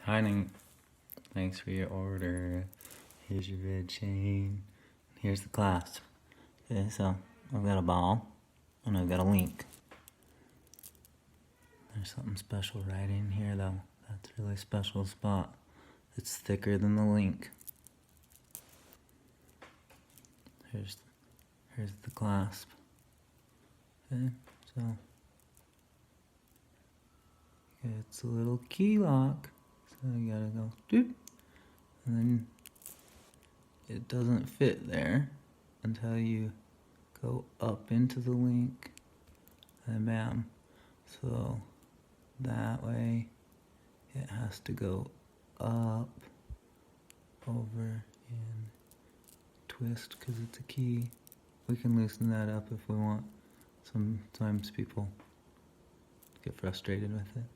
Hi Nate, thanks for your order. Here's your red chain. Here's the clasp. Okay, so I've got a ball and I've got a link. There's something special right in here though. That's a really special spot. It's thicker than the link. Here's the clasp. Okay, so it's a little key lock. So you gotta go doop, and then it doesn't fit there until you go up into the link and bam. So that way it has to go up, over, and twist because it's a key. We can loosen that up if we want. Sometimes people get frustrated with it.